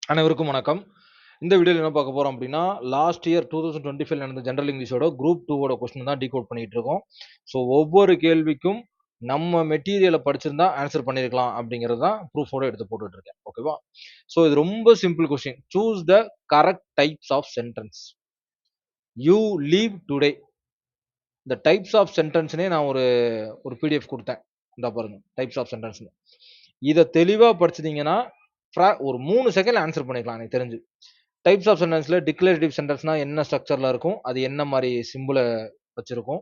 அனைவருக்கும் வணக்கம். இந்த வீடியோல என்ன பார்க்க போறோம் அப்படின்னா, லாஸ்ட் இயர் 2025 நடந்த ஜெனரல் இங்கிலீஷோட குரூப் 2 ஓட கொஸ்டின் தான் டீகோட் பண்ணிட்டு இருக்கோம். ஸோ ஒவ்வொரு கேள்விக்கும் நம்ம மெட்டீரியல படிச்சிருந்தா ஆன்சர் பண்ணியிருக்கலாம் அப்படிங்கிறது தான் ப்ரூஃபோட எடுத்து போட்டுட்டு இருக்கேன். ஓகேவா? ஸோ இது ரொம்ப simple question. Choose the correct types of sentence. You leave today. இந்த டைப்ஸ் ஆஃப் சென்டென்ஸ்னே நான் ஒரு ஒரு பிடிஎஃப் குடுத்தேன். இந்தா பாருங்க. டைப்ஸ் ஆஃப் சென்டென்ஸ்ன்னு. இத தெளிவா படிச்சிட்டீங்கன்னா, ஒரு 3 செகண்ட்ல ஆன்சர் பண்ணிக்கலாம் எனக்கு தெரிஞ்சு. டைப்ஸ் ஆஃப் சென்டென்ஸ்ல டிக்ளரேட்டிவ் சென்டென்ஸ்னா என்ன ஸ்ட்ரக்சர்ல இருக்கும்? அது என்ன மாரி சிம்பல வச்சிருக்கும்?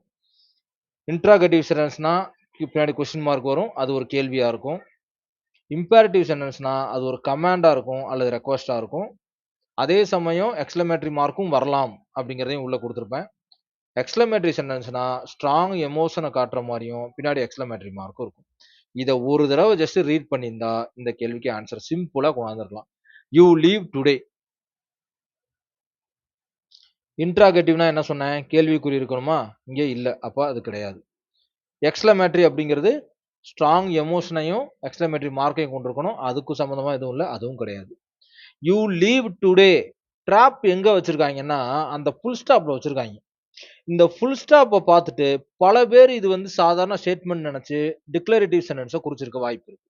இன்ட்ராகேட்டிவ் சென்டென்ஸ்னா பின்னாடி கொஸ்டின் மார்க் வரும். அது ஒரு கேள்வியா இருக்கும். இம்பேரேட்டிவ் சென்டென்ஸ்னா அது ஒரு கமாண்டா இருக்கும் அல்லது ரெக்வெஸ்ட்டா இருக்கும். அதே சமயம் எக்ஸ்க்ளமேட்டரி மார்க்கும் வரலாம் அப்படிங்கிறதையும் உள்ள குடுத்திருப்பேன். எக்ஸ்க்ளமேட்டரி சென்டென்ஸ்னா ஸ்ட்ராங் எமோஷன காட்டுற மாரியும், பின்னாடி எக்ஸ்க்ளமேட்டரி மார்க்கும் இருக்கும். இத ஒரு தடவ ஜஸ்ட் ரீட் பண்ணியிருந்தா, இந்த கேள்விக்கு ஆன்சர் சிம்பிளா கொண்டாந்துரலாம். You leave today. இன்ட்ராகேட்டிவ்னா என்ன சொன்னேன்? கேள்விக்குறி இருக்கணுமா? இங்க இல்ல. அப்ப அது கிடையாது. எக்ஸ்க்ளமேட்டரி அப்படிங்கிறது ஸ்ட்ராங் எமோஷனையும், எக்ஸ்க்ளமேட்டரி மார்க்கையும் கொண்டிருக்கணும். அதுக்கு சம்மந்தமா எதுவும் இல்ல. அதுவும் கிடையாது. You leave today. ட்ராப் எங்க வச்சிருக்காய்ங்கன்னா, அந்த ஃபுல் ஸ்டாப்ல வச்சிருக்காய்ங்க. இந்த ஃபுல் ஸ்டாப்ப பார்த்துட்டு பல பேர் இது வந்து சாதாரண ஸ்டேட்மென்ட் நெனச்சு டிக்ளரேட்டிவ் சென்டென்ஸ குறிச்சிருக்க வாய்ப்பு இருக்கு.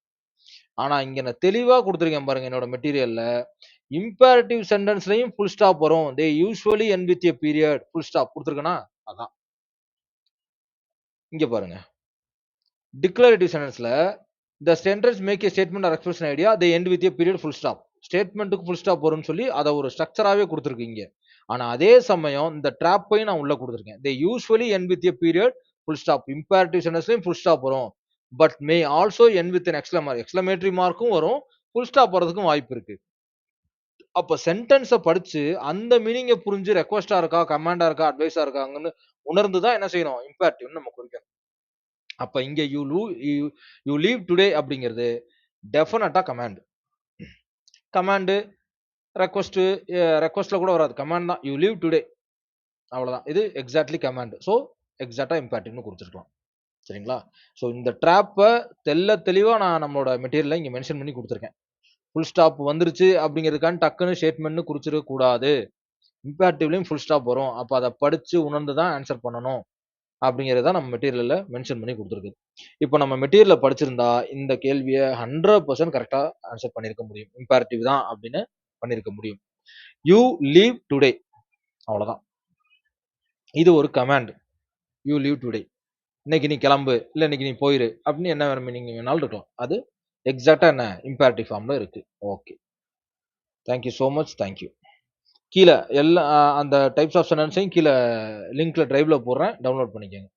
ஆனா இங்க நான் தெளிவா குடுத்திருக்கேன் பாருங்க என்னோட மெட்டீரியல்ல. இம்பேரேட்டிவ் சென்டென்ஸ்லயும் ஃபுல் ஸ்டாப் வரும். They usually end with a period. Full stop குடுத்திருக்கனா? அதான். இங்க பாருங்க. டிக்ளரேட்டிவ் சென்டென்ஸ்ல the sentence make a statement or express an idea. They end with a period full stop. ஸ்டேட்மென்ட்க்கு ஃபுல் ஸ்டாப் வரும்னு சொல்லி அத ஒரு ஸ்ட்ரக்சராவே குடுத்திருக்கு இங்க. ஆனா அதே சமயம் இந்த ட்ராப்பையும் நான் உள்ள குடுத்திருக்கேன். They usually end with a period full stop. Imperative சென்டென்ஸ்லயும் ஃபுல் ஸ்டாப் வரும். But may also end with an exclamatory மார்க்கும் வரும். ஃபுல் ஸ்டாப் வரதுக்கும் வாய்ப்பு இருக்கு. அப்ப சென்டென்ஸ படிச்சு அந்த மீனிங்க புரிஞ்சு ரெக்வெஸ்ட்டா இருக்கா, கமாண்டா இருக்கா, அட்வைஸா இருக்காங்கன்னு உணர்ந்து தான் என்ன செய்யணும்? இம்பேரேட்டிவ்ன்னு நம்ம குறிக்கணும். அப்ப இங்க யூ லீவ் டுடே அப்படிங்கிறது டெஃபினட்டா கமாண்ட். கமாண்ட், ரெக்வெஸ்ட் ரெக்வெஸ்ட்ல கூட வராது. கமாண்ட் தான். யூ லீவ் டுடே அவ்வளவுதான். இது எக்ஸாக்ட்லி கமாண்ட். சோ எக்ஸாக்ட்டா இம்பேரேட்டிவ்னு குடுத்துருக்கலாம். சரிங்களா? சோ இந்த ட்ராப்ப தெளிவா நான் நம்மளோட மெட்டீரியல்ல இங்க மென்ஷன் பண்ணி குடுத்துருக்கேன். ஃபுல் ஸ்டாப் வந்துருச்சு அப்படிங்கிறதுக்கான டக்குன்னு ஸ்டேட்மென்ட்னு குறிச்சிட கூடாது. இம்பேரேட்டிவ்லயும் ஃபுல் ஸ்டாப் வரும். அப்ப அத படிச்சு உணர்ந்து தான் ஆன்சர் பண்ணணும். அப்படிங்கிறத நம்ம மெட்டீரியல்ல மென்ஷன் பண்ணி குடுத்துருக்கு. இப்ப நம்ம மெட்டீரியல படிச்சிருந்தா, இந்த கேள்விய 100% கரெக்ட்டா ஆன்சர் பண்ணியிருக்க முடியும். இம்பேரேட்டிவ் தான் அப்படின்னு பண்ணியிருக்க முடியும். யூ லீவ் டுடே அவ்வளோதான். இது ஒரு கமாண்ட். You leave today. இன்னைக்கு நீ கிளம்பு, இல்ல இன்னைக்கு நீ போயிரு அப்படின்னு என்ன மீனிங் வேணாலும் இருக்கலாம். அது எக்ஸாக்ட்டா என்ன இம்பேரேட்டிவ் ஃபார்ம்ல இருக்கு. Okay. Thank you so much. Thank you. கீழ எல்லா அந்த டைப்ஸ் ஆஃப் சென்டென்ஸையும் கீழ லிங்க்ல டிரைவ்ல போடுறேன். டவுன்லோட் பண்ணிக்கங்க.